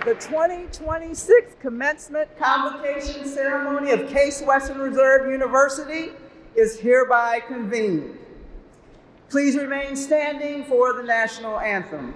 The 2026 commencement convocation ceremony of Case Western Reserve University is hereby convened. Please remain standing for the national anthem.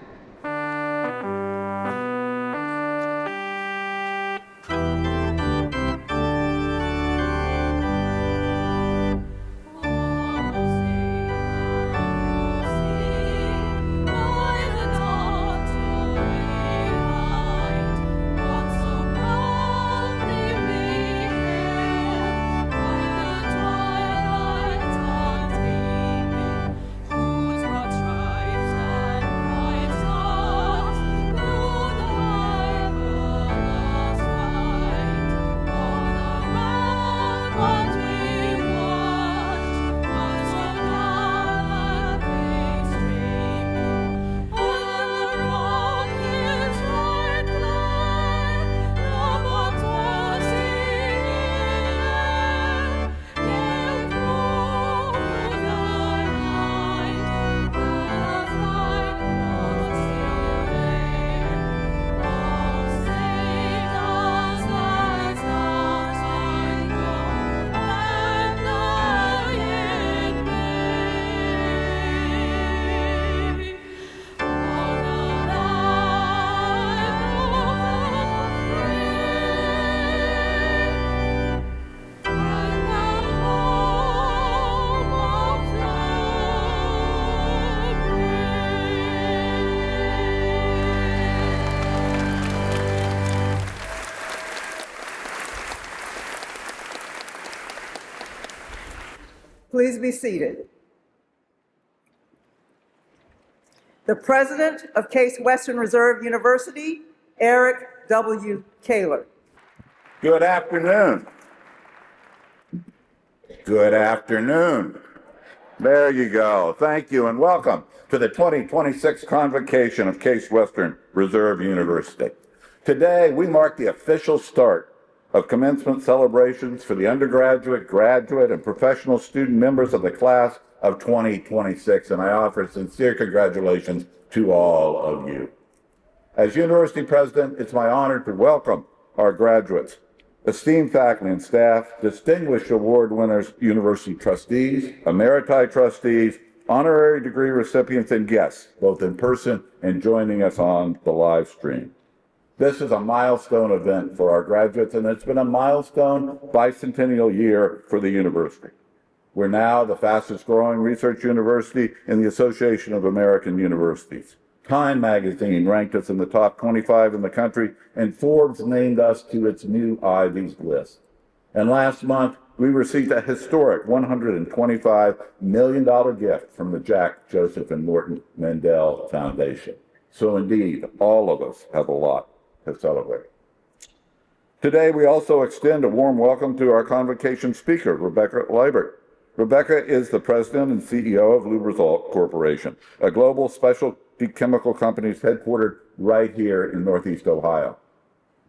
Please be seated. The President of Case Western Reserve University, Eric W. Kaler. Good afternoon. Good afternoon. There you go. Thank you and welcome to the 2026 Convocation of Case Western Reserve University. Today, we mark the official start of commencement celebrations for the undergraduate, graduate, and professional student members of the class of 2026, and I offer sincere congratulations to all of you. As University President, it's my honor to welcome our graduates, esteemed faculty and staff, distinguished award winners, university trustees, emeriti trustees, honorary degree recipients, and guests, both in person and joining us on the live stream. This is a milestone event for our graduates, and it's been a milestone bicentennial year for the university. We're now the fastest growing research university in the Association of American Universities. Time magazine ranked us in the top 25 in the country, and Forbes named us to its new Ivies list. And last month, we received a historic $125 million gift from the Jack, Joseph, and Morton Mandel Foundation. So indeed, all of us have a lot to celebrate. Today, we also extend a warm welcome to our convocation speaker, Rebecca Liebert. Rebecca is the president and CEO of Lubrizol Corporation, a global specialty chemical company headquartered right here in Northeast Ohio.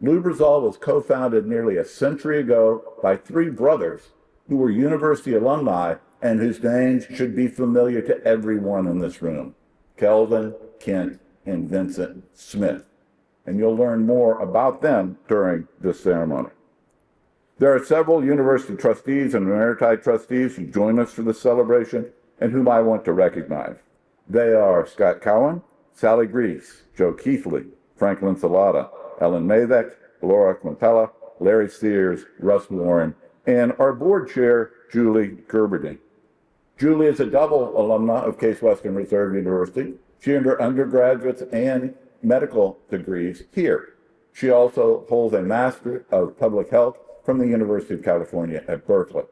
Lubrizol was co-founded nearly a century ago by three brothers who were university alumni and whose names should be familiar to everyone in this room: Kelvin, Kent, and Vincent Smith. And you'll learn more about them during this ceremony. There are several university trustees and emeriti trustees who join us for this celebration and whom I want to recognize. They are Scott Cowan, Sally Grease, Joe Keithley, Franklin Salata, Ellen Mathek, Laura Quintella, Larry Sears, Russ Warren, and our board chair, Julie Gerberding. Julie is a double alumna of Case Western Reserve University. She earned her undergraduates and medical degrees here. She also holds a Master of Public Health from the University of California at Berkeley.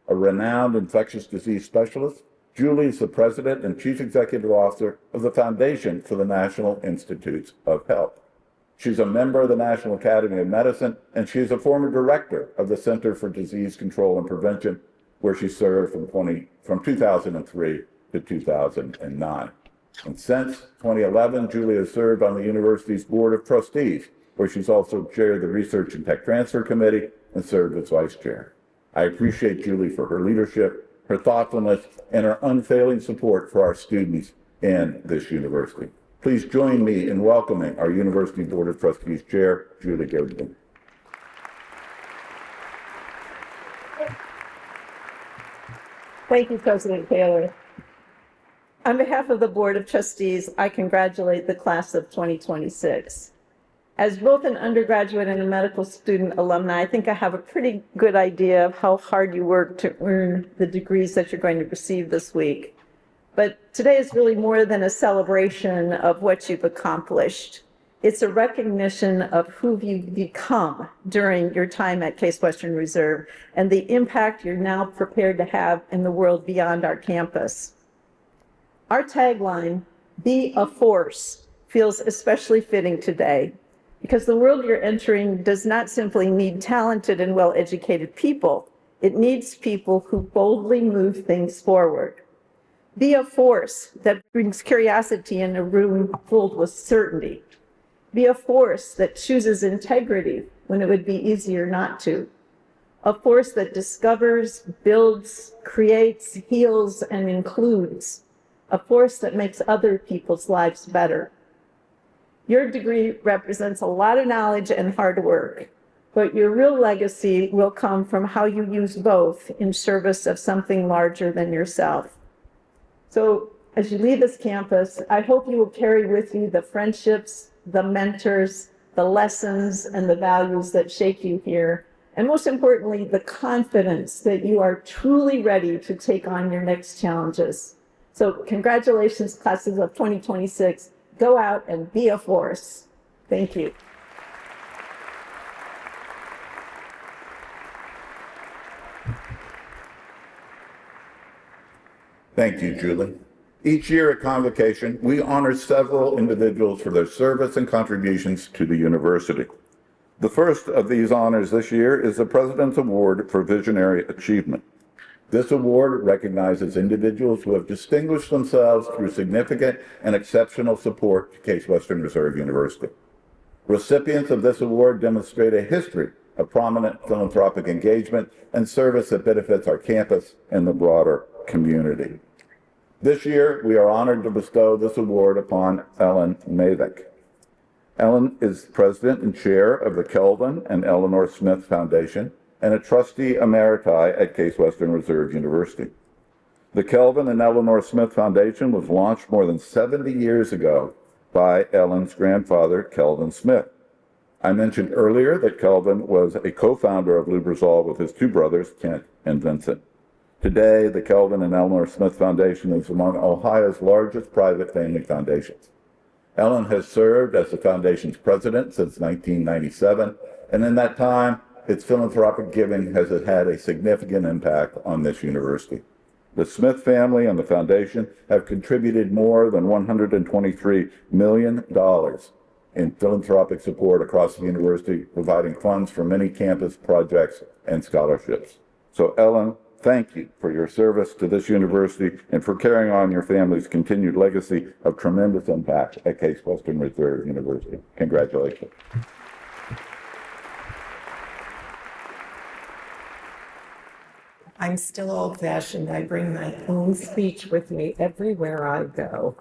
A renowned infectious disease specialist, Julie is the president and chief executive officer of the Foundation for the National Institutes of Health. She's a member of the National Academy of Medicine, and she is a former director of the Center for Disease Control and Prevention, where she served from 2003 to 2009. And since 2011, Julie has served on the university's Board of Trustees, where she's also chaired the Research and Tech Transfer Committee and served as vice chair. I appreciate Julie for her leadership, her thoughtfulness, and her unfailing support for our students and this university. Please join me in welcoming our University Board of Trustees Chair, Julie Gilligan. Thank you, President Taylor. On behalf of the Board of Trustees, I congratulate the class of 2026. As both an undergraduate and a medical student alumni, I think I have a pretty good idea of how hard you work to earn the degrees that you're going to receive this week. But today is really more than a celebration of what you've accomplished. It's a recognition of who you've become during your time at Case Western Reserve and the impact you're now prepared to have in the world beyond our campus. Our tagline, "Be a Force," feels especially fitting today because the world you're entering does not simply need talented and well-educated people. It needs people who boldly move things forward. Be a force that brings curiosity in a room filled with certainty. Be a force that chooses integrity when it would be easier not to. A force that discovers, builds, creates, heals, and includes. A force that makes other people's lives better. Your degree represents a lot of knowledge and hard work, but your real legacy will come from how you use both in service of something larger than yourself. So as you leave this campus, I hope you will carry with you the friendships, the mentors, the lessons, and the values that shape you here. And most importantly, the confidence that you are truly ready to take on your next challenges. So congratulations, classes of 2026. Go out and be a force. Thank you. Thank you, Julie. Each year at Convocation, we honor several individuals for their service and contributions to the university. The first of these honors this year is the President's Award for Visionary Achievement. This award recognizes individuals who have distinguished themselves through significant and exceptional support to Case Western Reserve University. Recipients of this award demonstrate a history of prominent philanthropic engagement and service that benefits our campus and the broader community. This year, we are honored to bestow this award upon Ellen Mavick. Ellen is president and chair of the Kelvin and Eleanor Smith Foundation and a trustee emeriti at Case Western Reserve University. The Kelvin and Eleanor Smith Foundation was launched more than 70 years ago by Ellen's grandfather, Kelvin Smith. I mentioned earlier that Kelvin was a co-founder of Lubrizol with his two brothers, Kent and Vincent. Today, the Kelvin and Eleanor Smith Foundation is among Ohio's largest private family foundations. Ellen has served as the foundation's president since 1997, and in that time, its philanthropic giving has had a significant impact on this university. The Smith family and the foundation have contributed more than $123 million in philanthropic support across the university, providing funds for many campus projects and scholarships. So Ellen, thank you for your service to this university and for carrying on your family's continued legacy of tremendous impact at Case Western Reserve University. Congratulations. I'm still old-fashioned. I bring my own speech with me everywhere I go.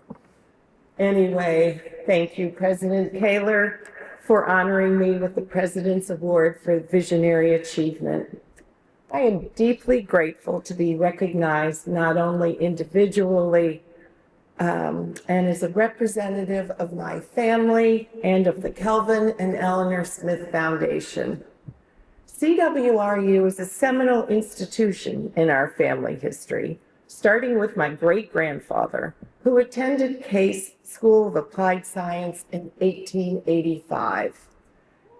Anyway, thank you, President Taylor, for honoring me with the President's Award for Visionary Achievement. I am deeply grateful to be recognized not only individually and as a representative of my family and of the Kelvin and Eleanor Smith Foundation. CWRU is a seminal institution in our family history, starting with my great-grandfather, who attended Case School of Applied Science in 1885.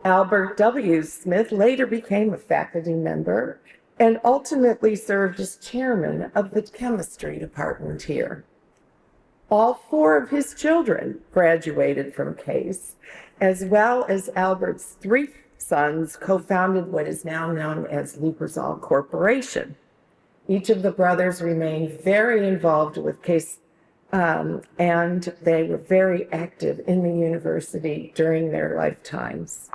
Albert W. Smith later became a faculty member and ultimately served as chairman of the chemistry department here. All four of his children graduated from Case, as well as Albert's three sons co-founded what is now known as Lubrizol Corporation. Each of the brothers remained very involved with Case, and they were very active in the university during their lifetimes.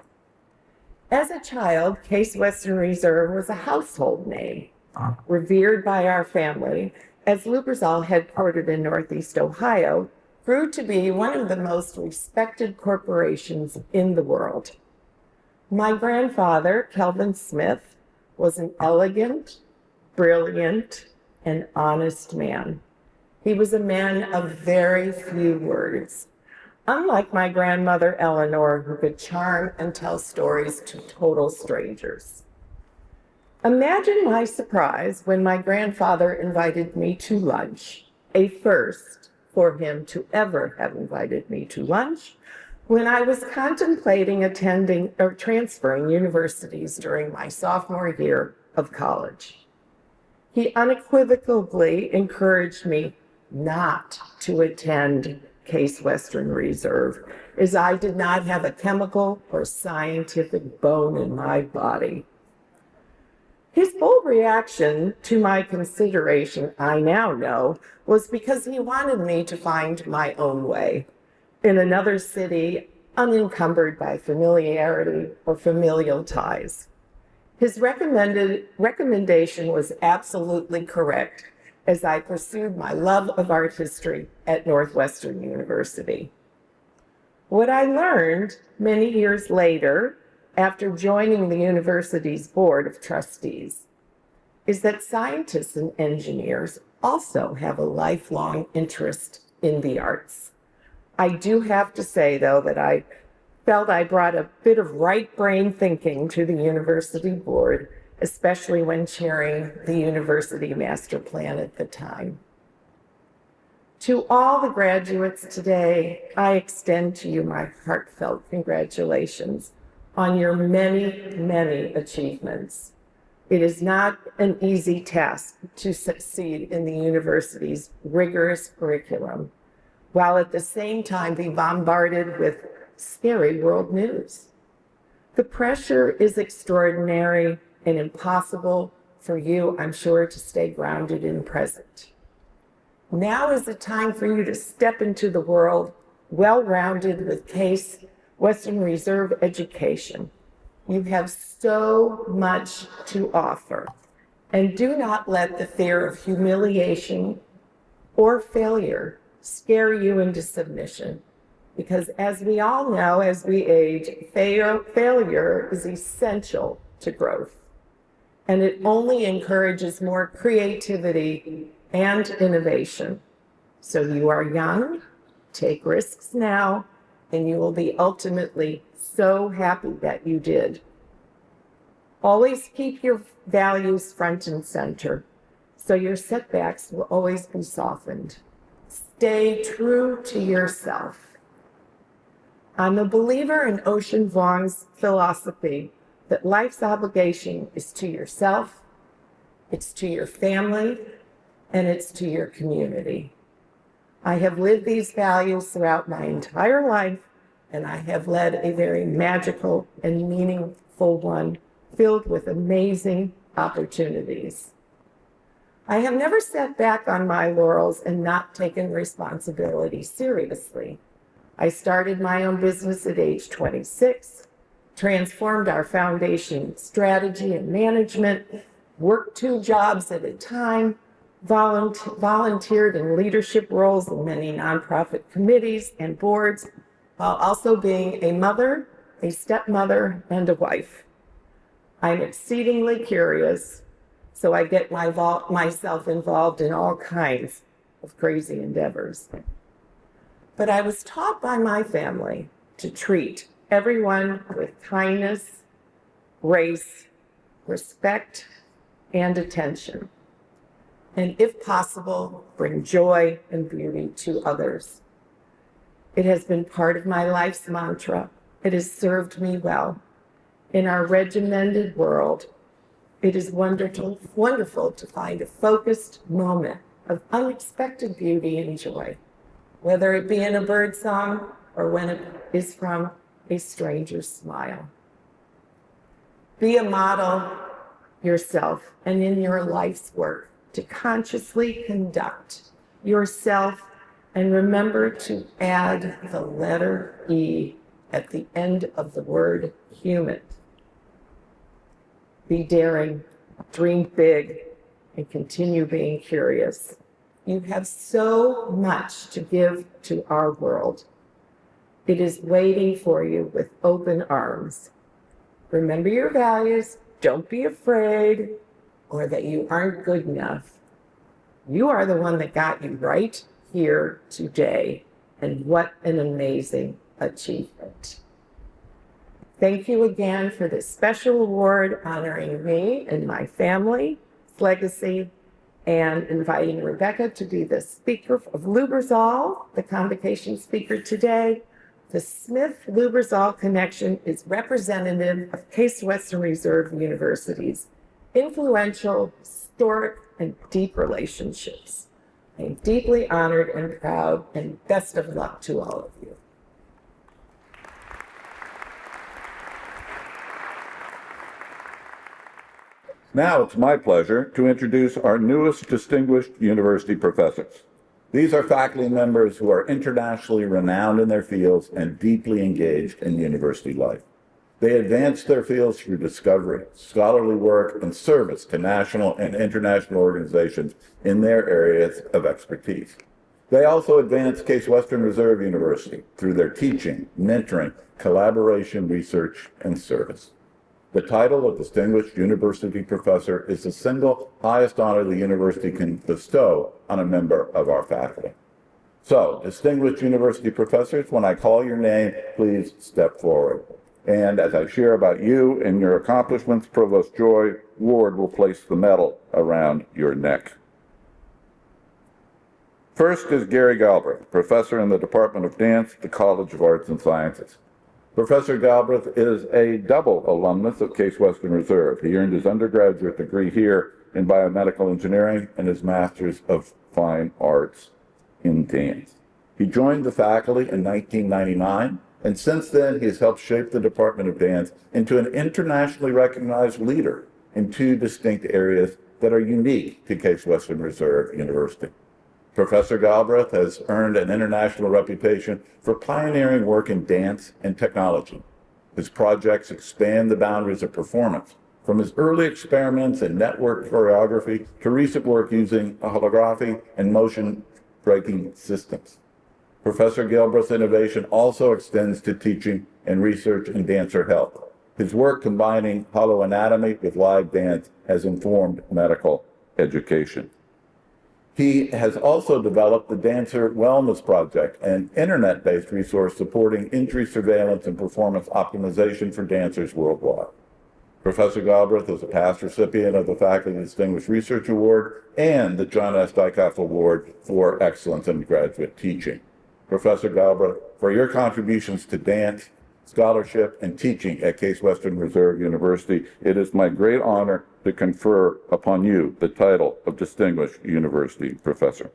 As a child, Case Western Reserve was a household name, revered by our family, as Lubrizol headquartered in Northeast Ohio grew to be one of the most respected corporations in the world. My grandfather, Kelvin Smith, was an elegant, brilliant, and honest man. He was a man of very few words, unlike my grandmother, Eleanor, who could charm and tell stories to total strangers. Imagine my surprise when my grandfather invited me to lunch, a first for him to ever have invited me to lunch, when I was contemplating attending or transferring universities during my sophomore year of college. He unequivocally encouraged me not to attend Case Western Reserve, as I did not have a chemical or scientific bone in my body. His bold reaction to my consideration, I now know, was because he wanted me to find my own way in another city, unencumbered by familiarity or familial ties. His recommendation was absolutely correct as I pursued my love of art history at Northwestern University. What I learned many years later, after joining the university's board of trustees, is that scientists and engineers also have a lifelong interest in the arts. I do have to say, though, that I felt I brought a bit of right brain thinking to the university board, especially when chairing the university master plan at the time. To all the graduates today, I extend to you my heartfelt congratulations on your many, many achievements. It is not an easy task to succeed in the university's rigorous curriculum, while at the same time be bombarded with scary world news. The pressure is extraordinary and impossible for you, I'm sure, to stay grounded in the present. Now is the time for you to step into the world well-rounded with Case Western Reserve education. You have so much to offer, and do not let the fear of humiliation or failure scare you into submission, because as we all know, as we age, failure is essential to growth, and it only encourages more creativity and innovation. So you are young, take risks now, and you will be ultimately so happy that you did. Always keep your values front and center, so your setbacks will always be softened. Stay true to yourself. I'm a believer in Ocean Vuong's philosophy that life's obligation is to yourself, it's to your family, and it's to your community. I have lived these values throughout my entire life, and I have led a very magical and meaningful one filled with amazing opportunities. I have never sat back on my laurels and not taken responsibility seriously. I started my own business at age 26, transformed our foundation strategy and management, worked 2 jobs at a time, volunteered in leadership roles in many nonprofit committees and boards, while also being a mother, a stepmother, and a wife. I'm exceedingly curious, so I get myself involved in all kinds of crazy endeavors. But I was taught by my family to treat everyone with kindness, grace, respect, and attention, and if possible, bring joy and beauty to others. It has been part of my life's mantra. It has served me well. In our regimented world, it is wonderful to find a focused moment of unexpected beauty and joy, whether it be in a bird song or when it is from a stranger's smile. Be a model yourself and in your life's work to consciously conduct yourself, and remember to add the letter E at the end of the word human. Be daring, dream big, and continue being curious. You have so much to give to our world. It is waiting for you with open arms. Remember your values. Don't be afraid or that you aren't good enough. You are the one that got you right here today. And what an amazing achievement. Thank you again for this special award honoring me and my family's legacy, and inviting Rebecca to be the speaker of Lubrizol, the convocation speaker today. The Smith-Lubrizol connection is representative of Case Western Reserve University's influential, historic, and deep relationships. I'm deeply honored and proud, and best of luck to all of you. Now it's my pleasure to introduce our newest distinguished university professors. These are faculty members who are internationally renowned in their fields and deeply engaged in university life. They advance their fields through discovery, scholarly work, and service to national and international organizations in their areas of expertise. They also advance Case Western Reserve University through their teaching, mentoring, collaboration, research, and service. The title of Distinguished University Professor is the single highest honor the university can bestow on a member of our faculty. So, distinguished university professors, when I call your name, please step forward. And as I share about you and your accomplishments, Provost Joy Ward will place the medal around your neck. First is Gary Galbraith, professor in the Department of Dance at the College of Arts and Sciences. Professor Galbraith is a double alumnus of Case Western Reserve. He earned his undergraduate degree here in biomedical engineering and his master's of fine arts in dance. He joined the faculty in 1999, and since then he has helped shape the Department of Dance into an internationally recognized leader in two distinct areas that are unique to Case Western Reserve University. Professor Galbraith has earned an international reputation for pioneering work in dance and technology. His projects expand the boundaries of performance, from his early experiments in network choreography to recent work using holography and motion breaking systems. Professor Galbraith's innovation also extends to teaching and research in dancer health. His work combining holoanatomy with live dance has informed medical education. He has also developed the Dancer Wellness Project, an internet-based resource supporting injury surveillance and performance optimization for dancers worldwide. Professor Galbraith is a past recipient of the Faculty Distinguished Research Award and the John S. Dykoff Award for Excellence in Graduate Teaching. Professor Galbraith, for your contributions to dance, scholarship, and teaching at Case Western Reserve University, it is my great honor to confer upon you the title of Distinguished University Professor.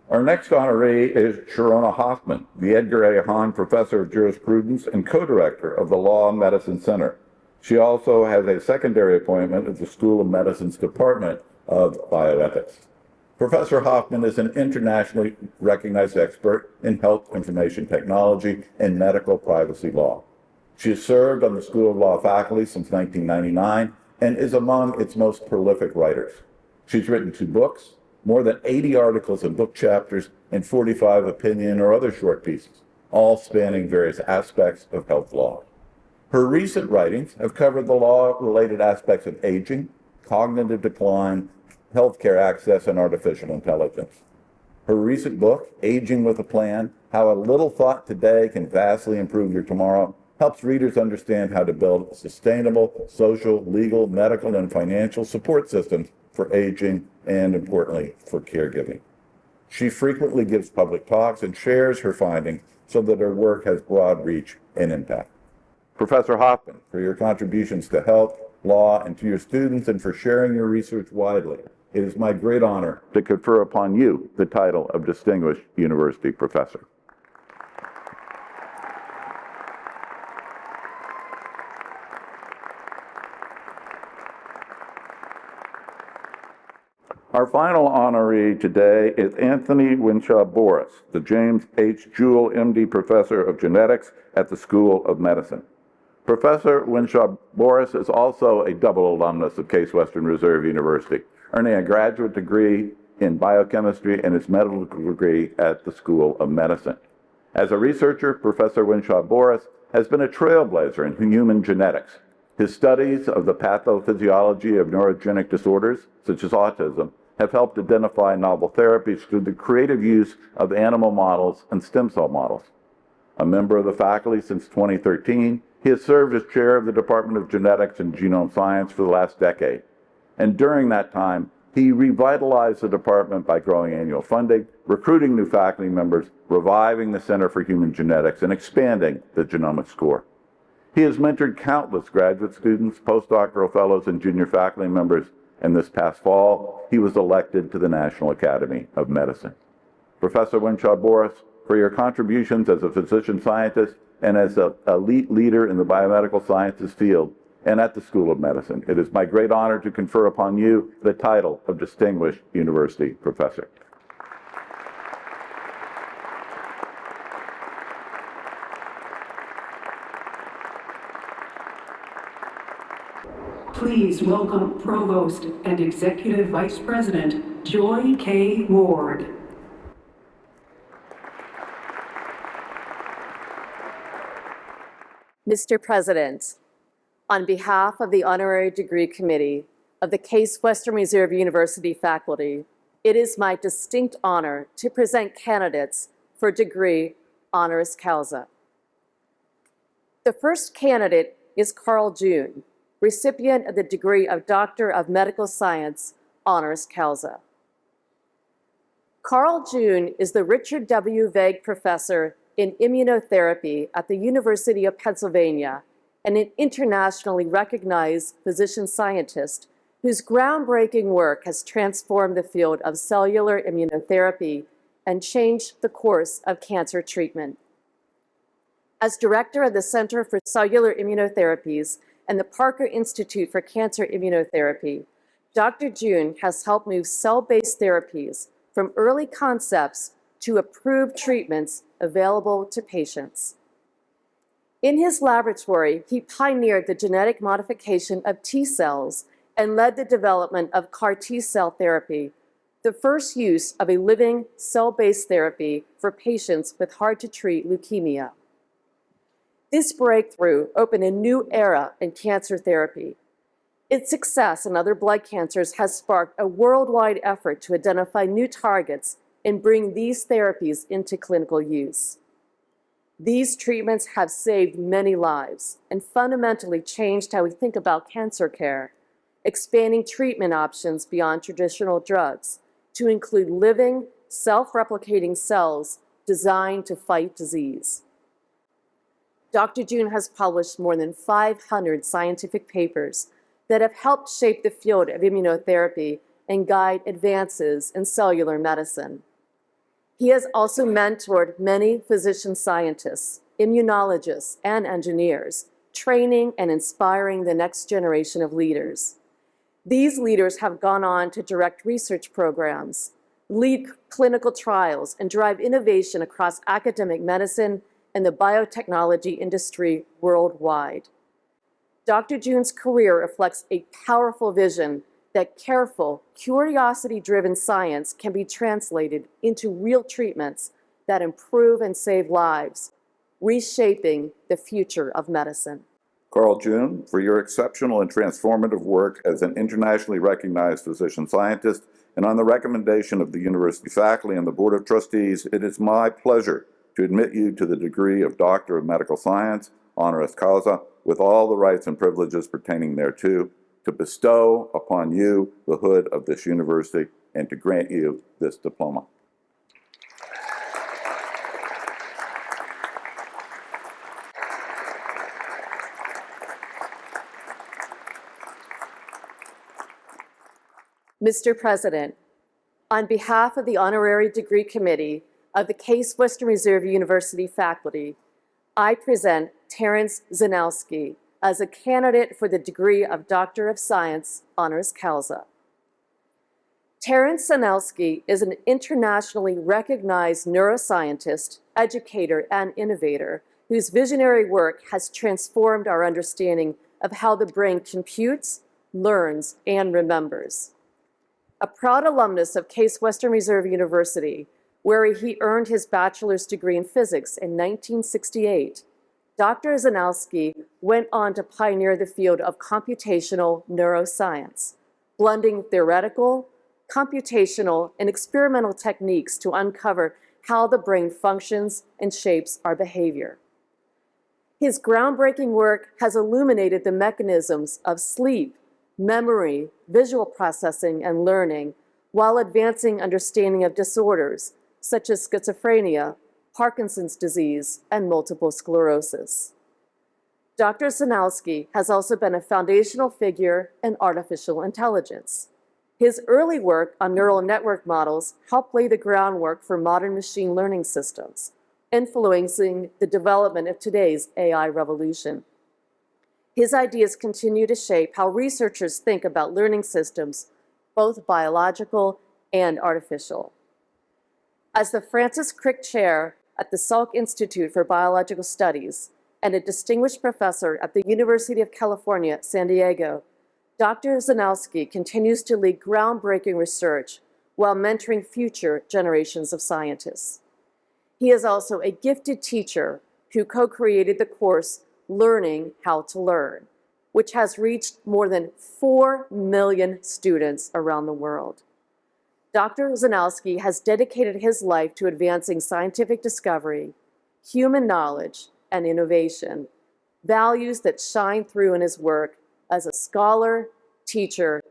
Our next honoree is Sharona Hoffman, the Edgar A. Hahn Professor of Jurisprudence and co-director of the Law and Medicine Center. She also has a secondary appointment at the School of Medicine's Department of Bioethics. Professor Hoffman is an internationally recognized expert in health information technology and medical privacy law. She has served on the School of Law faculty since 1999 and is among its most prolific writers. She's written 2 books, more than 80 articles and book chapters, and 45 opinion or other short pieces, all spanning various aspects of health law. Her recent writings have covered the law-related aspects of aging, cognitive decline, healthcare access, and artificial intelligence. Her recent book, Aging with a Plan, How a Little Thought Today Can Vastly Improve Your Tomorrow, helps readers understand how to build sustainable social, legal, medical, and financial support systems for aging and, importantly, for caregiving. She frequently gives public talks and shares her findings so that her work has broad reach and impact. Professor Hoffman, for your contributions to health, law, and to your students, and for sharing your research widely, it is my great honor to confer upon you the title of Distinguished University Professor. Our final honoree today is Anthony Winshaw Boris, the James H. Jewell, MD Professor of Genetics at the School of Medicine. Professor Winshaw Boris is also a double alumnus of Case Western Reserve University, earning a graduate degree in biochemistry and his medical degree at the School of Medicine. As a researcher, Professor Winshaw Boris has been a trailblazer in human genetics. His studies of the pathophysiology of neurogenic disorders, such as autism, have helped identify novel therapies through the creative use of animal models and stem cell models. A member of the faculty since 2013, he has served as chair of the Department of Genetics and Genome Science for the last decade. And during that time, he revitalized the department by growing annual funding, recruiting new faculty members, reviving the Center for Human Genetics, and expanding the genomics core. He has mentored countless graduate students, postdoctoral fellows, and junior faculty members, and this past fall, he was elected to the National Academy of Medicine. Professor Winshaw Boris, for your contributions as a physician scientist and as an elite leader in the biomedical sciences field and at the School of Medicine, it is my great honor to confer upon you the title of Distinguished University Professor. Please welcome Provost and Executive Vice President Joy K. Ward. Mr. President, on behalf of the Honorary Degree Committee of the Case Western Reserve University faculty, it is my distinct honor to present candidates for degree honoris causa. The first candidate is Carl June, recipient of the degree of Doctor of Medical Science honoris causa. Carl June is the Richard W. Vague Professor in Immunotherapy at the University of Pennsylvania and an internationally recognized physician scientist whose groundbreaking work has transformed the field of cellular immunotherapy and changed the course of cancer treatment. As director of the Center for Cellular Immunotherapies and the Parker Institute for Cancer Immunotherapy, Dr. June has helped move cell-based therapies from early concepts to approved treatments available to patients. In his laboratory, he pioneered the genetic modification of T cells and led the development of CAR T-cell therapy, the first use of a living cell-based therapy for patients with hard-to-treat leukemia. This breakthrough opened a new era in cancer therapy. Its success in other blood cancers has sparked a worldwide effort to identify new targets and bring these therapies into clinical use. These treatments have saved many lives and fundamentally changed how we think about cancer care, expanding treatment options beyond traditional drugs to include living, self-replicating cells designed to fight disease. Dr. June has published more than 500 scientific papers that have helped shape the field of immunotherapy and guide advances in cellular medicine. He has also mentored many physician scientists, immunologists, and engineers, training and inspiring the next generation of leaders. These leaders have gone on to direct research programs, lead clinical trials, and drive innovation across academic medicine and the biotechnology industry worldwide. Dr. June's career reflects a powerful vision that careful, curiosity-driven science can be translated into real treatments that improve and save lives, reshaping the future of medicine. Carl June, for your exceptional and transformative work as an internationally recognized physician scientist, and on the recommendation of the university faculty and the Board of Trustees, it is my pleasure to admit you to the degree of Doctor of Medical Science, honoris causa, with all the rights and privileges pertaining thereto, to bestow upon you the hood of this university and to grant you this diploma. Mr. President, on behalf of the Honorary Degree Committee of the Case Western Reserve University faculty, I present Terrence Zanowski as a candidate for the degree of Doctor of Science honoris causa. Terence Sanelski is an internationally recognized neuroscientist, educator, and innovator whose visionary work has transformed our understanding of how the brain computes, learns, and remembers. A proud alumnus of Case Western Reserve University, where he earned his bachelor's degree in physics in 1968, Dr. Zanowski went on to pioneer the field of computational neuroscience, blending theoretical, computational, and experimental techniques to uncover how the brain functions and shapes our behavior. His groundbreaking work has illuminated the mechanisms of sleep, memory, visual processing, and learning, while advancing understanding of disorders such as schizophrenia, Parkinson's disease, and multiple sclerosis. Dr. Zanowski has also been a foundational figure in artificial intelligence. His early work on neural network models helped lay the groundwork for modern machine learning systems, influencing the development of today's AI revolution. His ideas continue to shape how researchers think about learning systems, both biological and artificial. As the Francis Crick Chair at the Salk Institute for Biological Studies and a distinguished professor at the University of California, San Diego, Dr. Zanowski continues to lead groundbreaking research while mentoring future generations of scientists. He is also a gifted teacher who co-created the course Learning How to Learn, which has reached more than 4 million students around the world. Dr. Zanowski has dedicated his life to advancing scientific discovery, human knowledge, and innovation, values that shine through in his work as a scholar, teacher,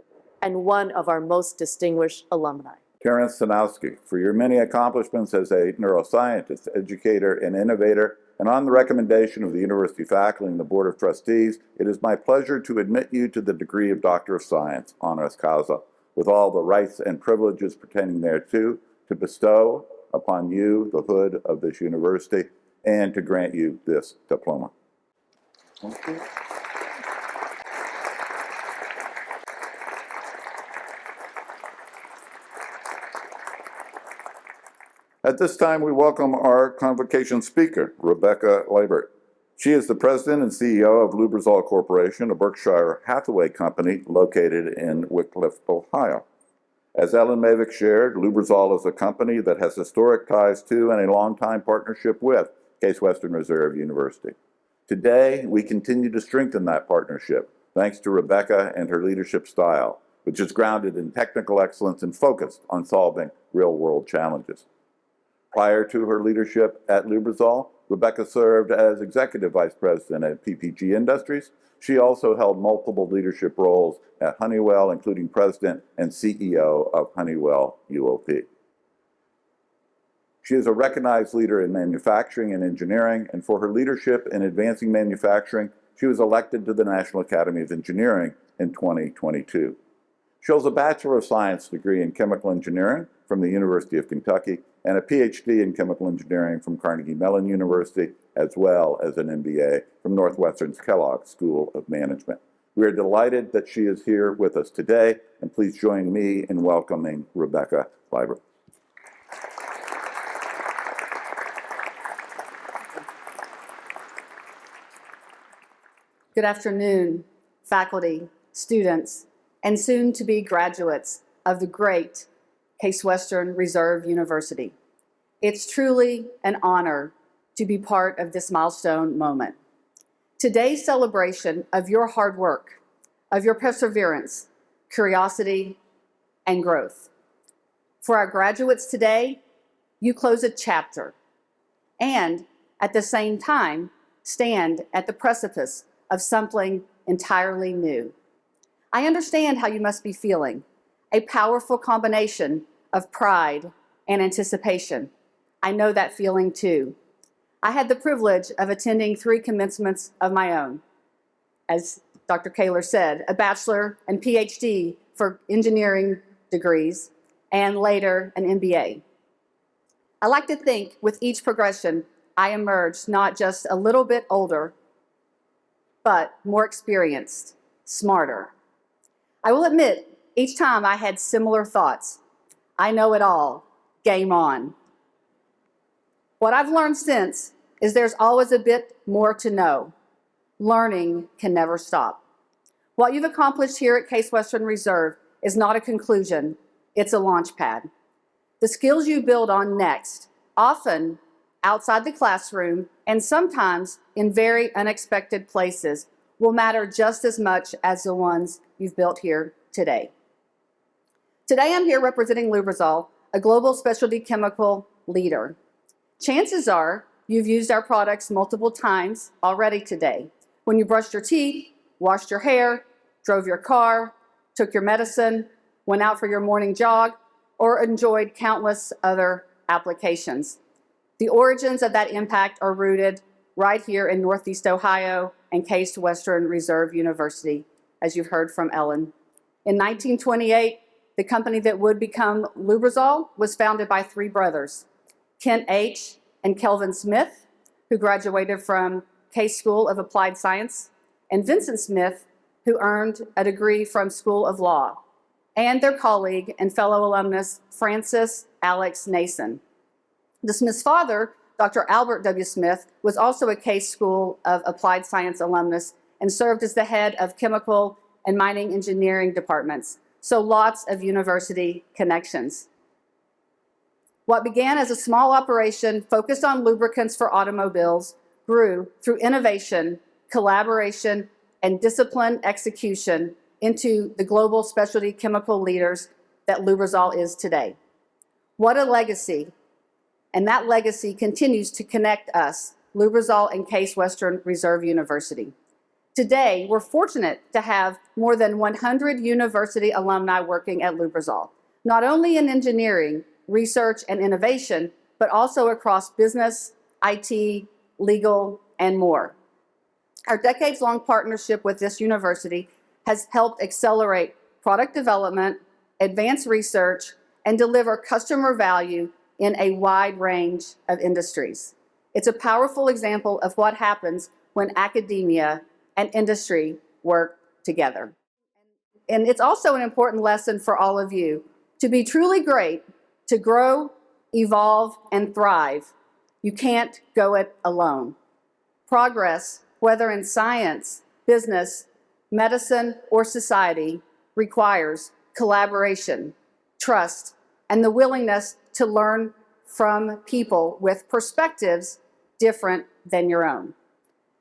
and one of our most distinguished alumni. Terence Sanowski, for your many accomplishments as a neuroscientist, educator, and innovator, and on the recommendation of the university faculty and the Board of Trustees, it is my pleasure to admit you to the degree of Doctor of Science, honoris causa, with all the rights and privileges pertaining thereto, to bestow upon you the hood of this university, and to grant you this diploma. Thank you. At this time, we welcome our convocation speaker, Rebecca Liebert. She is the president and CEO of Lubrizol Corporation, a Berkshire Hathaway company located in Wickliffe, Ohio. As Ellen Mavick shared, Lubrizol is a company that has historic ties to and a long-time partnership with Case Western Reserve University. Today, we continue to strengthen that partnership, thanks to Rebecca and her leadership style, which is grounded in technical excellence and focused on solving real-world challenges. Prior to her leadership at Lubrizol, Rebecca served as Executive Vice President at PPG Industries. She also held multiple leadership roles at Honeywell, including President and CEO of Honeywell UOP. She is a recognized leader in manufacturing and engineering, and for her leadership in advancing manufacturing, she was elected to the National Academy of Engineering in 2022. She holds a Bachelor of Science degree in Chemical Engineering from the University of Kentucky and a PhD in Chemical Engineering from Carnegie Mellon University, as well as an MBA from Northwestern's Kellogg School of Management. We are delighted that she is here with us today, and please join me in welcoming Rebecca Liebert. Good afternoon, faculty, students, and soon-to-be graduates of the great Case Western Reserve University. It's truly an honor to be part of this milestone moment. Today's celebration of your hard work, of your perseverance, curiosity, and growth. For our graduates today, you close a chapter and, at the same time, stand at the precipice of something entirely new. I understand how you must be feeling, a powerful combination of pride and anticipation. I know that feeling too. I had the privilege of attending 3 commencements of my own. As Dr. Kaler said, a bachelor and PhD for engineering degrees, and later an MBA. I like to think with each progression, I emerged not just a little bit older, but more experienced, smarter. I will admit Each time I had similar thoughts. I know it all. Game on. What I've learned since is there's always a bit more to know. Learning can never stop. What you've accomplished here at Case Western Reserve is not a conclusion, it's a launch pad. The skills you build on next, often outside the classroom and sometimes in very unexpected places, will matter just as much as the ones you've built here today. Today I'm here representing Lubrizol, a global specialty chemical leader. Chances are you've used our products multiple times already today. When you brushed your teeth, washed your hair, drove your car, took your medicine, went out for your morning jog, or enjoyed countless other applications. The origins of that impact are rooted right here in Northeast Ohio and Case Western Reserve University, as you've heard from Ellen. In 1928, the company that would become Lubrizol was founded by three brothers, Kent H. and Kelvin Smith, who graduated from Case School of Applied Science, and Vincent Smith, who earned a degree from School of Law, and their colleague and fellow alumnus, Francis Alex Nason. The Smith's father, Dr. Albert W. Smith, was also a Case School of Applied Science alumnus and served as the head of chemical and mining engineering departments, so lots of university connections. What began as a small operation focused on lubricants for automobiles grew through innovation, collaboration, and disciplined execution into the global specialty chemical leaders that Lubrizol is today. What a legacy. And that legacy continues to connect us, Lubrizol and Case Western Reserve University. Today, we're fortunate to have more than 100 university alumni working at Lubrizol, not only in engineering, research, and innovation, but also across business, IT, legal, and more. Our decades-long partnership with this university has helped accelerate product development, advance research, and deliver customer value in a wide range of industries. It's a powerful example of what happens when academia and industry work together. And it's also an important lesson for all of you. To be truly great, to grow, evolve, and thrive, you can't go it alone. Progress, whether in science, business, medicine, or society, requires collaboration, trust, and the willingness to learn from people with perspectives different than your own.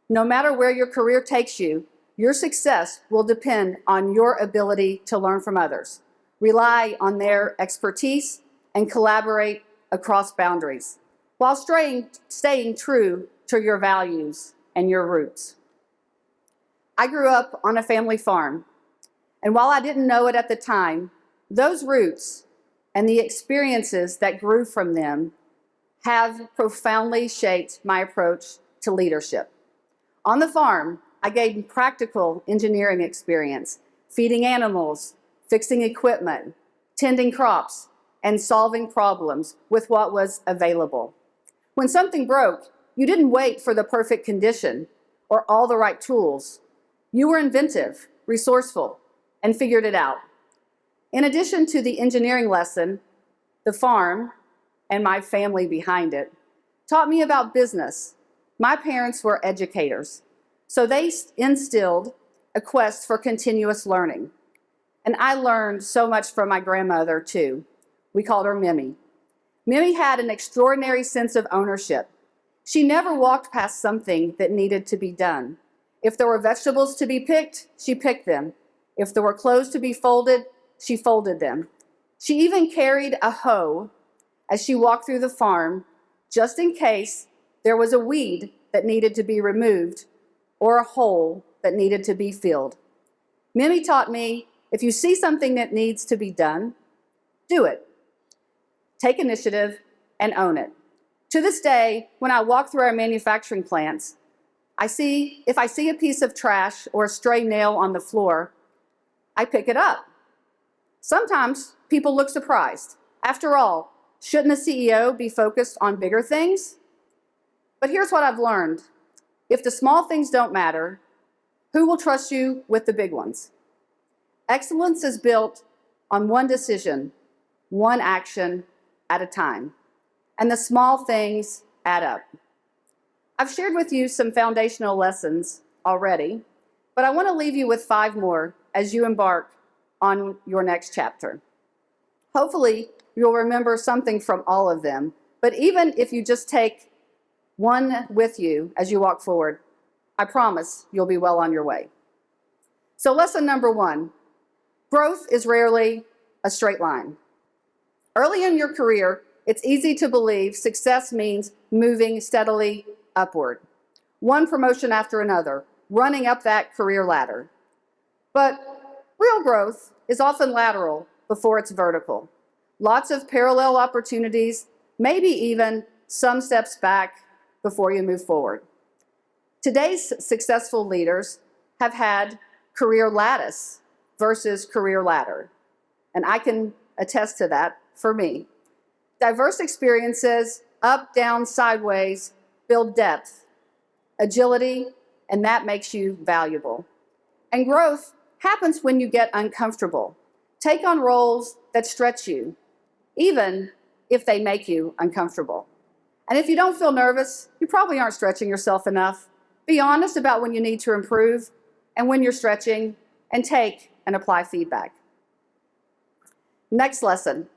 No matter where your career takes you, your success will depend on your ability to learn from others, rely on their expertise, and collaborate across boundaries, while staying true to your values and your roots. I grew up on a family farm, and while I didn't know it at the time, those roots and the experiences that grew from them have profoundly shaped my approach to leadership. On the farm, I gained practical engineering experience, feeding animals, fixing equipment, tending crops, and solving problems with what was available. When something broke, you didn't wait for the perfect condition or all the right tools. You were inventive, resourceful, and figured it out. In addition to the engineering lesson, the farm, and my family behind it, taught me about business. My parents were educators, so they instilled a quest for continuous learning. And I learned so much from my grandmother, too. We called her Mimi. Mimi had an extraordinary sense of ownership. She never walked past something that needed to be done. If there were vegetables to be picked, she picked them. If there were clothes to be folded, she folded them. She even carried a hoe as she walked through the farm, just in case there was a weed that needed to be removed or a hole that needed to be filled. Mimi taught me, if you see something that needs to be done, do it. Take initiative and own it. To this day, when I walk through our manufacturing plants, if I see a piece of trash or a stray nail on the floor, I pick it up. Sometimes people look surprised. After all, shouldn't a CEO be focused on bigger things? But here's what I've learned. If the small things don't matter, who will trust you with the big ones? Excellence is built on one decision, one action at a time. And the small things add up. I've shared with you some foundational lessons already, but I want to leave you with 5 more as you embark on your next chapter. Hopefully, you'll remember something from all of them, but even if you just take one with you as you walk forward, I promise you'll be well on your way. So lesson number 1, growth is rarely a straight line. Early in your career, it's easy to believe success means moving steadily upward, one promotion after another, running up that career ladder. But real growth is often lateral before it's vertical. Lots of parallel opportunities, maybe even some steps back before you move forward. Today's successful leaders have had career lattice versus career ladder, and I can attest to that for me. Diverse experiences, up, down, sideways, build depth, agility, and that makes you valuable. And growth happens when you get uncomfortable. Take on roles that stretch you, even if they make you uncomfortable. And if you don't feel nervous, you probably aren't stretching yourself enough. Be honest about when you need to improve and when you're stretching, and take and apply feedback. Next lesson.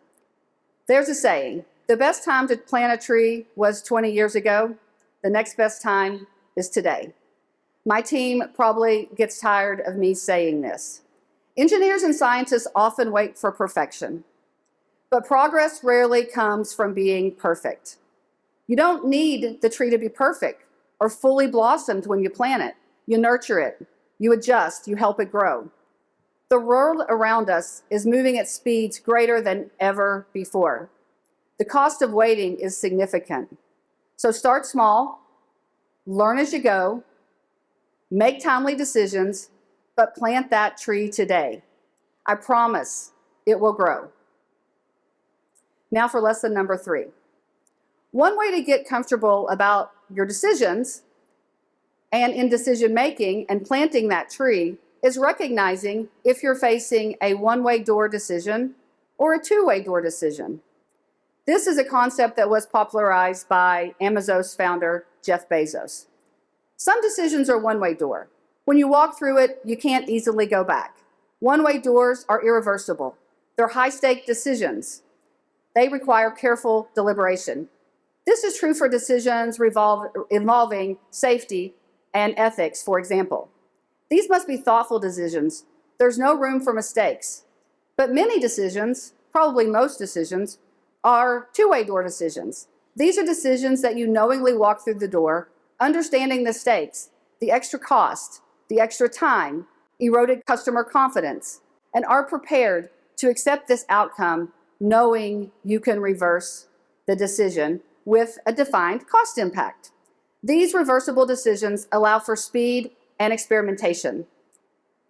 There's a saying, the best time to plant a tree was 20 years ago. The next best time is today. My team probably gets tired of me saying this. Engineers and scientists often wait for perfection, but progress rarely comes from being perfect. You don't need the tree to be perfect or fully blossomed when you plant it. You nurture it, you adjust, you help it grow. The world around us is moving at speeds greater than ever before. The cost of waiting is significant. So start small, learn as you go, make timely decisions, but plant that tree today. I promise it will grow. Now for lesson number 3. One way to get comfortable about your decisions and in decision making and planting that tree is recognizing if you're facing a one-way door decision or a two-way door decision. This is a concept that was popularized by Amazon's founder, Jeff Bezos. Some decisions are one-way door. When you walk through it, you can't easily go back. One-way doors are irreversible. They're high-stake decisions. They require careful deliberation. This is true for decisions involving safety and ethics, for example. These must be thoughtful decisions. There's no room for mistakes. But many decisions, probably most decisions, are two-way door decisions. These are decisions that you knowingly walk through the door, understanding the stakes, the extra cost, the extra time, eroded customer confidence, and are prepared to accept this outcome knowing you can reverse the decision with a defined cost impact. These reversible decisions allow for speed and experimentation.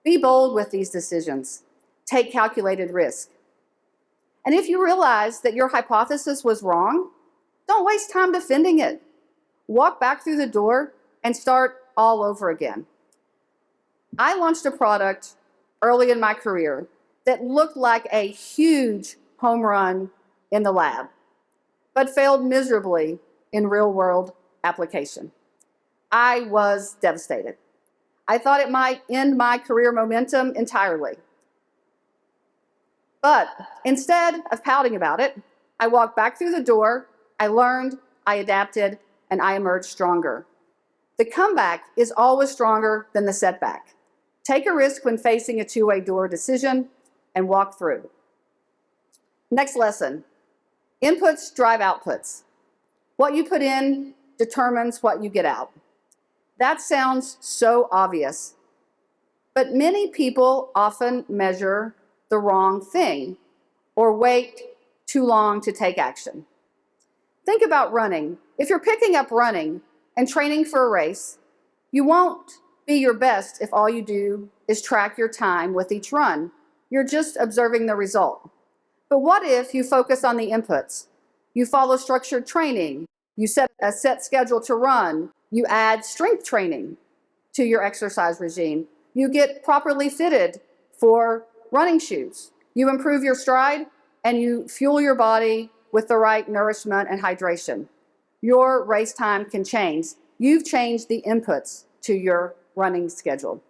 Be bold with these decisions. Take calculated risk. And if you realize that your hypothesis was wrong, don't waste time defending it. Walk back through the door and start all over again. I launched a product early in my career that looked like a huge home run in the lab, but failed miserably in real-world application. I was devastated. I thought it might end my career momentum entirely. But instead of pouting about it, I walked back through the door, I learned, I adapted, and I emerged stronger. The comeback is always stronger than the setback. Take a risk when facing a two-way door decision and walk through. Next lesson, inputs drive outputs. What you put in determines what you get out. That sounds so obvious, but many people often measure the wrong thing or wait too long to take action. Think about running. If you're picking up running and training for a race, you won't be your best if all you do is track your time with each run. You're just observing the result. But what if you focus on the inputs? You follow structured training. You set a set schedule to run. You add strength training to your exercise regime. You get properly fitted for running shoes. You improve your stride and you fuel your body with the right nourishment and hydration. Your race time can change. You've changed the inputs to your running schedule.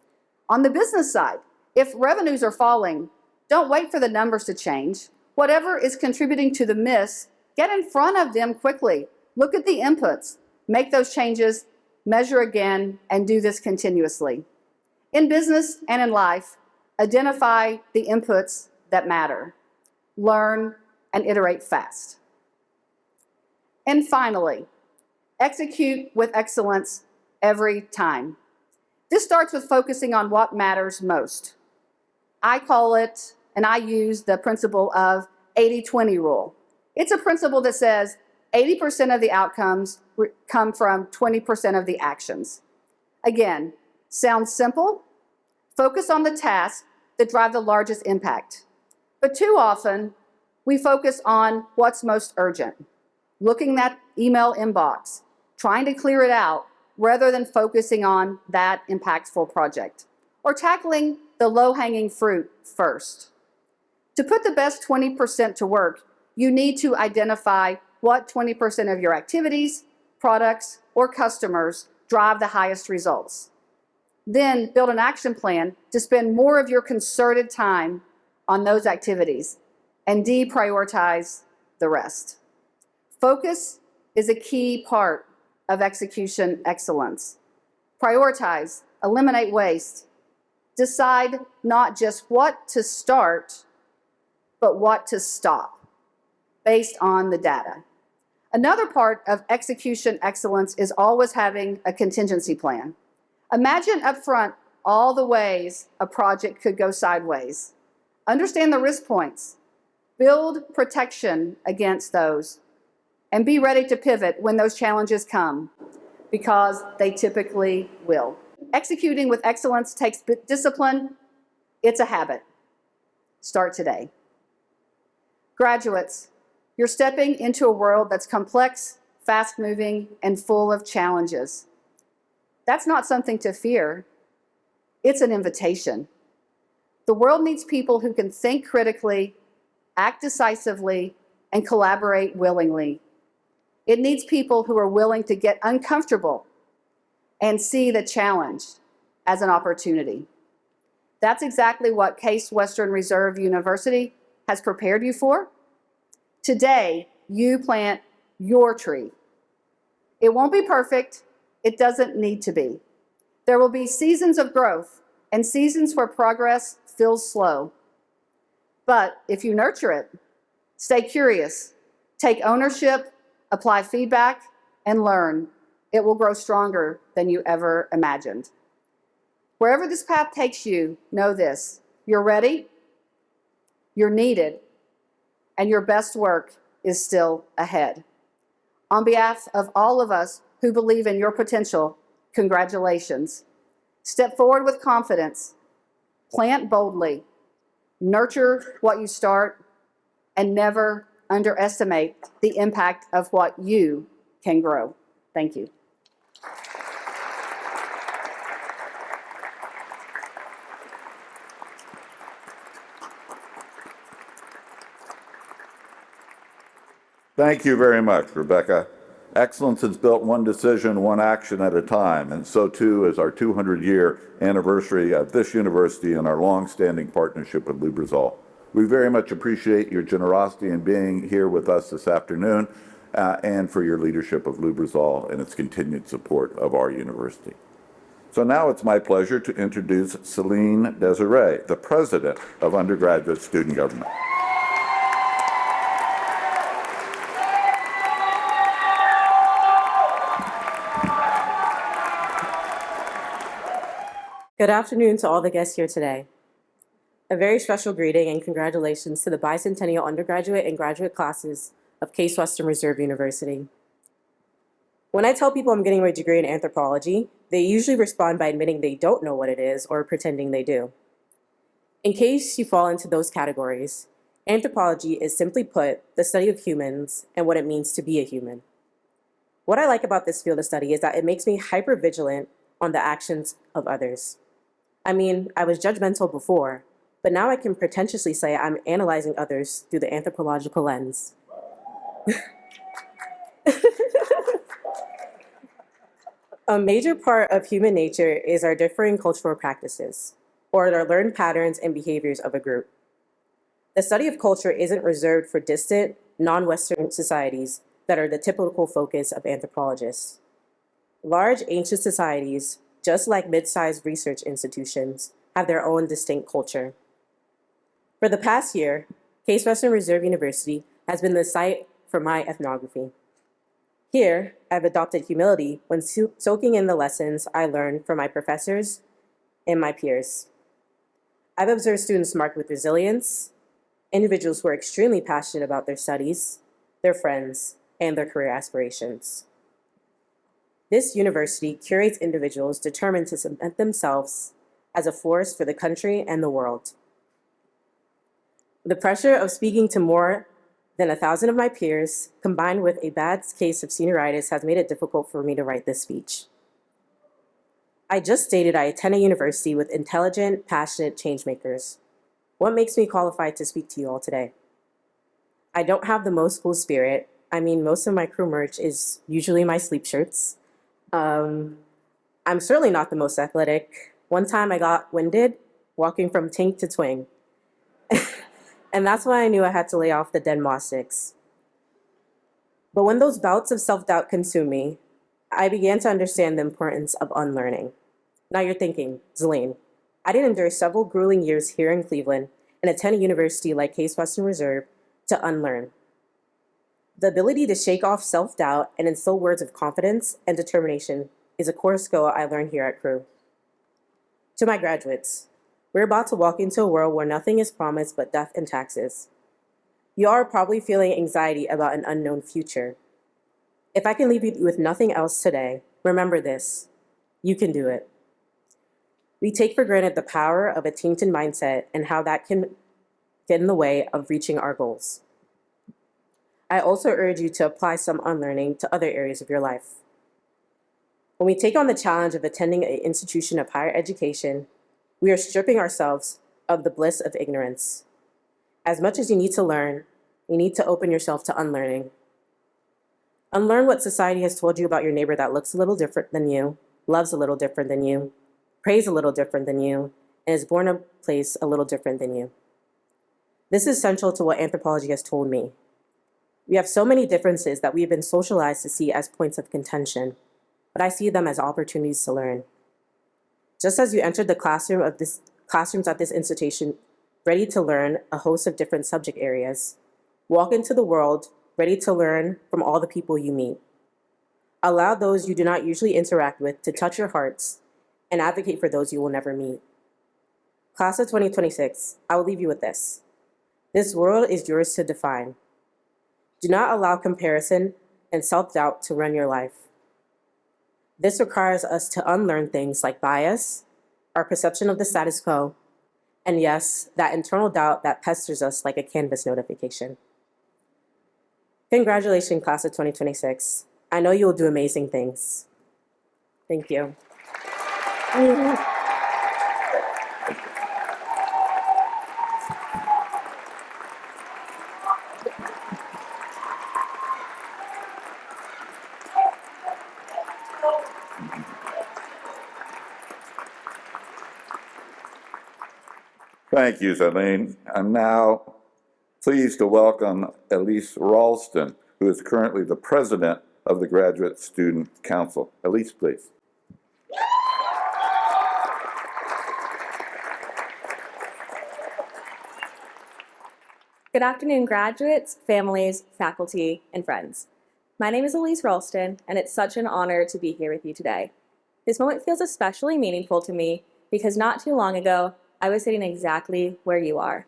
On the business side, if revenues are falling, don't wait for the numbers to change. Whatever is contributing to the miss, get in front of them quickly. Look at the inputs, make those changes, measure again, and do this continuously. In business and in life, identify the inputs that matter. Learn and iterate fast. And finally, execute with excellence every time. This starts with focusing on what matters most. I call it, and I use the principle of 80-20 rule. It's a principle that says 80% of the outcomes come from 20% of the actions. Again, sounds simple. Focus on the tasks that drive the largest impact. But too often, we focus on what's most urgent, looking at email inbox, trying to clear it out, rather than focusing on that impactful project, or tackling the low-hanging fruit first. To put the best 20% to work, you need to identify what 20% of your activities, products, or customers drive the highest results. Then build an action plan to spend more of your concerted time on those activities and deprioritize the rest. Focus is a key part of execution excellence. Prioritize, eliminate waste. Decide not just what to start, but what to stop based on the data. Another part of execution excellence is always having a contingency plan. Imagine upfront all the ways a project could go sideways. Understand the risk points. Build protection against those. And be ready to pivot when those challenges come, because they typically will. Executing with excellence takes discipline. It's a habit. Start today. Graduates, you're stepping into a world that's complex, fast-moving, and full of challenges. That's not something to fear. It's an invitation. The world needs people who can think critically, act decisively, and collaborate willingly. It needs people who are willing to get uncomfortable and see the challenge as an opportunity. That's exactly what Case Western Reserve University has prepared you for. Today, you plant your tree. It won't be perfect. It doesn't need to be. There will be seasons of growth and seasons where progress feels slow. But if you nurture it, stay curious, take ownership, apply feedback, and learn, it will grow stronger than you ever imagined. Wherever this path takes you, know this: you're ready, you're needed, and your best work is still ahead. On behalf of all of us who believe in your potential, congratulations. Step forward with confidence, plant boldly, nurture what you start, and never underestimate the impact of what you can grow. Thank you. Thank you very much, Rebecca. Excellence is built one decision, one action at a time, and so too is our 200-year anniversary of this university and our long-standing partnership with Lubrizol. We very much appreciate your generosity in being here with us this afternoon and for your leadership of Lubrizol and its continued support of our university. So now it's my pleasure to introduce Celine Desiree, the President of Undergraduate Student Government. Good afternoon to all the guests here today. A very special greeting and congratulations to the bicentennial undergraduate and graduate classes of Case Western Reserve University. When I tell people I'm getting my degree in anthropology, they usually respond by admitting they don't know what it is or pretending they do. In case you fall into those categories, anthropology is, simply put, the study of humans and what it means to be a human. What I like about this field of study is that it makes me hyper-vigilant on the actions of others. I mean, I was judgmental before, but now I can pretentiously say I'm analyzing others through the anthropological lens. A major part of human nature is our differing cultural practices, or our learned patterns and behaviors of a group. The study of culture isn't reserved for distant, non-Western societies that are the typical focus of anthropologists. Large ancient societies, just like mid-sized research institutions, have their own distinct culture. For the past year, Case Western Reserve University has been the site for my ethnography. Here, I've adopted humility when soaking in the lessons I learned from my professors and my peers. I've observed students marked with resilience, individuals who are extremely passionate about their studies, their friends, and their career aspirations. This university curates individuals determined to cement themselves as a force for the country and the world. The pressure of speaking to more than 1,000 of my peers, combined with a bad case of senioritis, has made it difficult for me to write this speech. I just stated I attend a university with intelligent, passionate changemakers. What makes me qualified to speak to you all today? I don't have the most cool spirit. I mean, most of my crew merch is usually my sleep shirts. I'm certainly not the most athletic. One time I got winded walking from Tink to Twing. And that's why I knew I had to lay off the dead moss sticks. But when those bouts of self-doubt consumed me, I began to understand the importance of unlearning. Now you're thinking, Zelene, I did endure several grueling years here in Cleveland and attend a university like Case Western Reserve to unlearn. The ability to shake off self-doubt and instill words of confidence and determination is a core skill I learned here at Crew. To my graduates, we're about to walk into a world where nothing is promised but death and taxes. You are probably feeling anxiety about an unknown future. If I can leave you with nothing else today, remember this: you can do it. We take for granted the power of a tainted mindset and how that can get in the way of reaching our goals. I also urge you to apply some unlearning to other areas of your life. When we take on the challenge of attending an institution of higher education, we are stripping ourselves of the bliss of ignorance. As much as you need to learn, you need to open yourself to unlearning. Unlearn what society has told you about your neighbor that looks a little different than you, loves a little different than you, prays a little different than you, and is born in a place a little different than you. This is central to what anthropology has told me. We have so many differences that we have been socialized to see as points of contention, but I see them as opportunities to learn. Just as you entered the classrooms at this institution ready to learn a host of different subject areas, walk into the world ready to learn from all the people you meet. Allow those you do not usually interact with to touch your hearts and advocate for those you will never meet. Class of 2026, I will leave you with this. This world is yours to define. Do not allow comparison and self-doubt to run your life. This requires us to unlearn things like bias, our perception of the status quo, and yes, that internal doubt that pesters us like a Canvas notification. Congratulations, class of 2026. I know you will do amazing things. Thank you. Thank you, Zelene. I'm now pleased to welcome Elise Ralston, who is currently the president of the Graduate Student Council. Elise, please. Good afternoon, graduates, families, faculty, and friends. My name is Elise Ralston, and it's such an honor to be here with you today. This moment feels especially meaningful to me because not too long ago, I was sitting exactly where you are.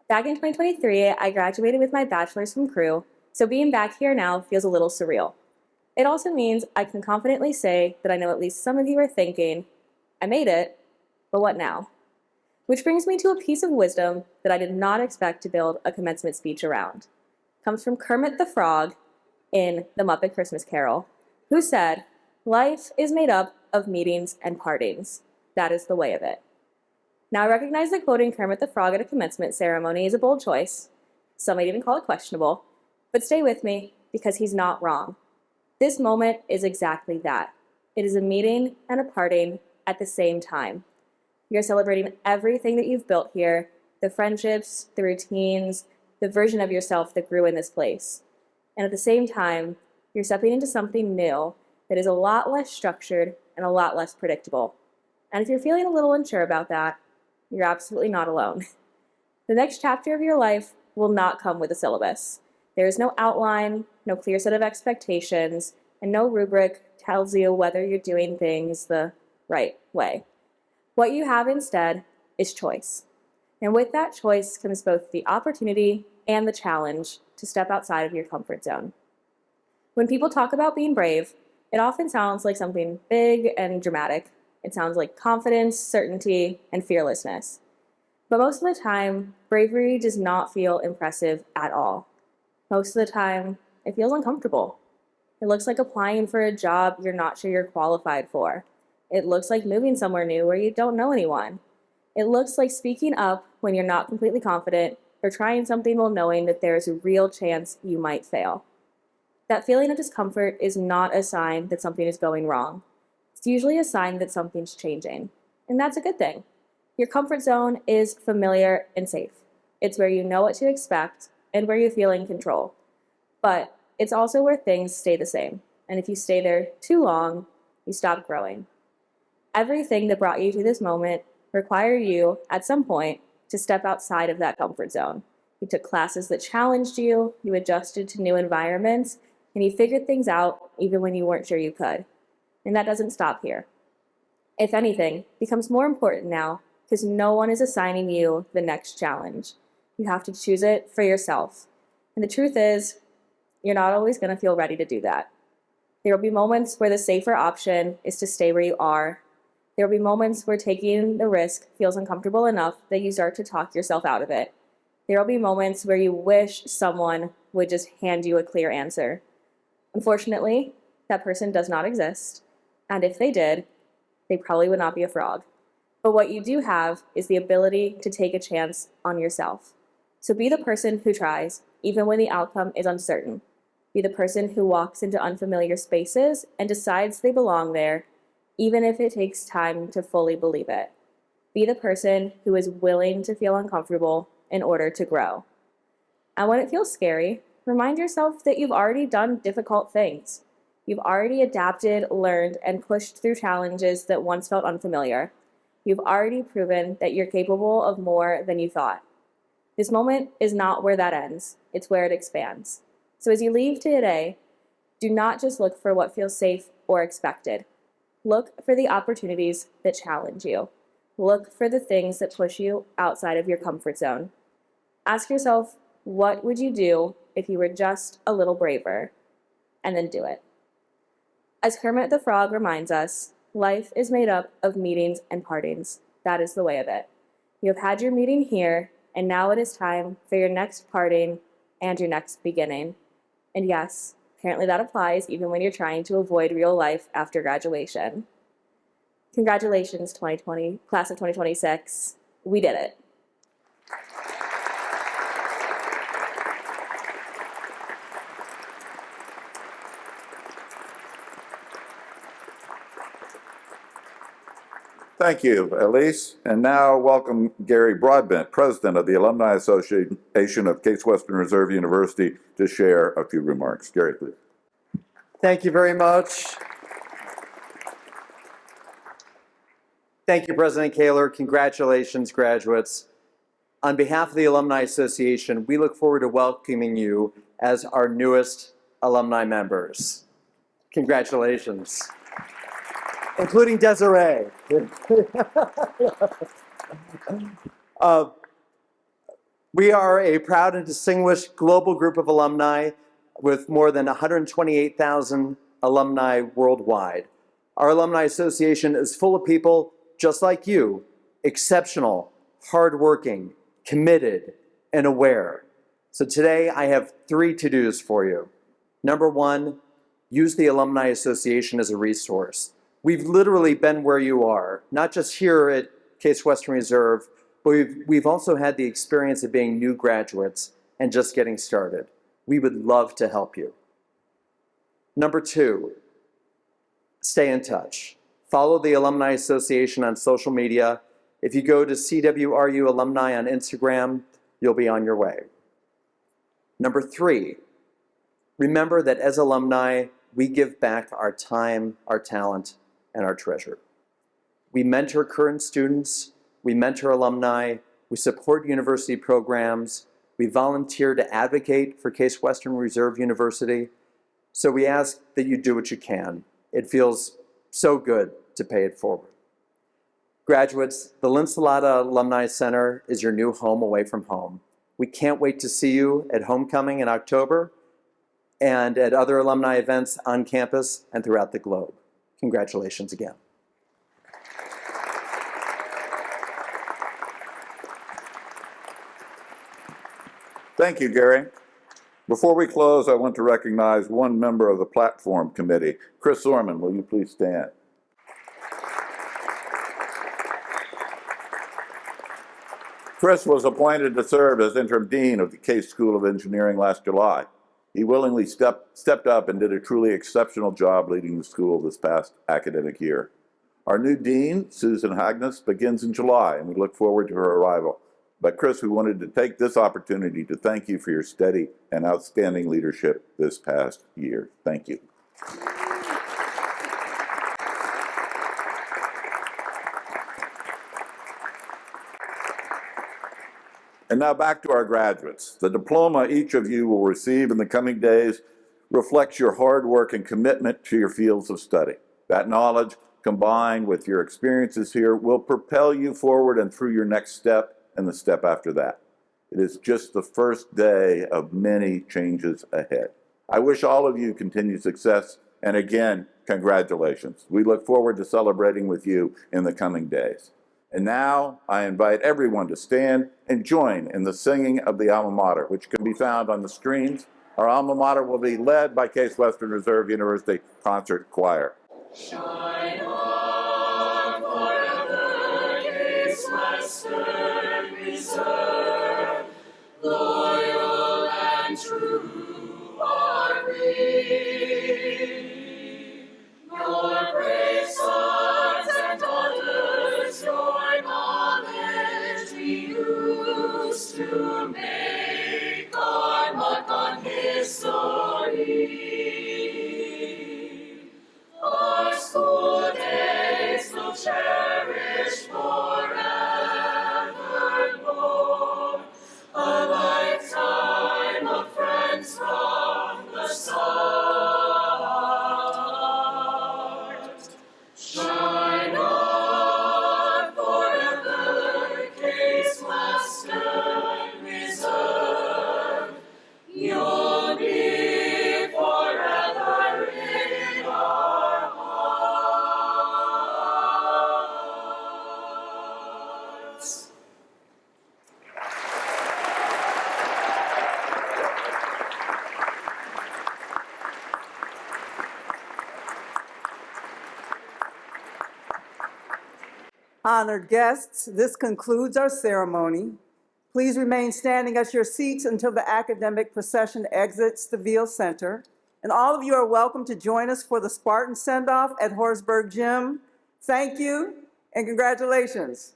Back in 2023, I graduated with my bachelor's from Crew, so being back here now feels a little surreal. It also means I can confidently say that I know at least some of you are thinking, I made it, but what now? Which brings me to a piece of wisdom that I did not expect to build a commencement speech around. It comes from Kermit the Frog in The Muppet Christmas Carol, who said, "Life is made up of meetings and partings. That is the way of it." Now, I recognize that quoting Kermit the Frog at a commencement ceremony is a bold choice. Some might even call it questionable. But stay with me, because he's not wrong. This moment is exactly that. It is a meeting and a parting at the same time. You're celebrating everything that you've built here, the friendships, the routines, the version of yourself that grew in this place. And at the same time, you're stepping into something new that is a lot less structured and a lot less predictable. And if you're feeling a little unsure about that, you're absolutely not alone. The next chapter of your life will not come with a syllabus. There is no outline, no clear set of expectations, and no rubric tells you whether you're doing things the right way. What you have instead is choice. And with that choice comes both the opportunity and the challenge to step outside of your comfort zone. When people talk about being brave, it often sounds like something big and dramatic. It sounds like confidence, certainty, and fearlessness. But most of the time, bravery does not feel impressive at all. Most of the time, it feels uncomfortable. It looks like applying for a job you're not sure you're qualified for. It looks like moving somewhere new where you don't know anyone. It looks like speaking up when you're not completely confident or trying something while knowing that there is a real chance you might fail. That feeling of discomfort is not a sign that something is going wrong. It's usually a sign that something's changing, and that's a good thing. Your comfort zone is familiar and safe. It's where you know what to expect and where you feel in control. But it's also where things stay the same, and if you stay there too long, you stop growing. Everything that brought you to this moment required you, at some point, to step outside of that comfort zone. You took classes that challenged you, you adjusted to new environments, and you figured things out even when you weren't sure you could. And that doesn't stop here. If anything, it becomes more important now because no one is assigning you the next challenge. You have to choose it for yourself. And the truth is, you're not always going to feel ready to do that. There will be moments where the safer option is to stay where you are. There will be moments where taking the risk feels uncomfortable enough that you start to talk yourself out of it. There will be moments where you wish someone would just hand you a clear answer. Unfortunately, that person does not exist, and if they did, they probably would not be a frog. But what you do have is the ability to take a chance on yourself. So be the person who tries, even when the outcome is uncertain. Be the person who walks into unfamiliar spaces and decides they belong there, even if it takes time to fully believe it. Be the person who is willing to feel uncomfortable in order to grow. And when it feels scary, remind yourself that you've already done difficult things. You've already adapted, learned, and pushed through challenges that once felt unfamiliar. You've already proven that you're capable of more than you thought. This moment is not where that ends. It's where it expands. So as you leave today, do not just look for what feels safe or expected. Look for the opportunities that challenge you. Look for the things that push you outside of your comfort zone. Ask yourself, what would you do if you were just a little braver? And then do it. As Kermit the Frog reminds us, life is made up of meetings and partings. That is the way of it. You have had your meeting here, and now it is time for your next parting and your next beginning. And yes, apparently that applies even when you're trying to avoid real life after graduation. Congratulations, 2020, class of 2026. We did it. Thank you, Elise. And now welcome Gary Broadbent, President of the Alumni Association of Case Western Reserve University, to share a few remarks. Gary, please. Thank you very much. Thank you, President Kaler. Congratulations, graduates. On behalf of the Alumni Association, we look forward to welcoming you as our newest alumni members. Congratulations. Including Desiree. We are a proud and distinguished global group of alumni with more than 128,000 alumni worldwide. Our Alumni Association is full of people just like you, exceptional, hardworking, committed, and aware. So today I have 3 to-dos for you. Number 1, use the Alumni Association as a resource. We've literally been where you are, not just here at Case Western Reserve, but we've also had the experience of being new graduates and just getting started. We would love to help you. Number 2, stay in touch. Follow the Alumni Association on social media. If you go to CWRU Alumni on Instagram, you'll be on your way. Number 3, remember that as alumni, we give back our time, our talent, and our treasure. We mentor current students, we mentor alumni, we support university programs, we volunteer to advocate for Case Western Reserve University. So we ask that you do what you can. It feels so good to pay it forward. Graduates, the Linsalata Alumni Center is your new home away from home. We can't wait to see you at Homecoming in October and at other alumni events on campus and throughout the globe. Congratulations again. Thank you, Gary. Before we close, I want to recognize one member of the platform committee. Chris Orman, will you please stand? Chris was appointed to serve as interim dean of the Case School of Engineering last July. He willingly stepped up and did a truly exceptional job leading the school this past academic year. Our new dean, Susan Hagnes, begins in July, and we look forward to her arrival. But Chris, we wanted to take this opportunity to thank you for your steady and outstanding leadership this past year. Thank you. And now back to our graduates. The diploma each of you will receive in the coming days reflects your hard work and commitment to your fields of study. That knowledge, combined with your experiences here, will propel you forward and through your next step and the step after that. It is just the first day of many changes ahead. I wish all of you continued success, and again, congratulations. We look forward to celebrating with you in the coming days. And now I invite everyone to stand and join in the singing of the alma mater, which can be found on the screens. Our alma mater will be led by Case Western Reserve University Concert Choir. Shine on forever, Case Western Reserve, loyal and true are we. Your brave sons and daughters, your knowledge we use to make our mark on history. Our school days will cherish forevermore, a lifetime of friends from the start. Shine on forever, Case Western Reserve. You'll be forever in our hearts. Honored guests, this concludes our ceremony. Please remain standing at your seats until the academic procession exits the Veal Center. And all of you are welcome to join us for the Spartan send-off at Horsburgh Gym. Thank you and congratulations.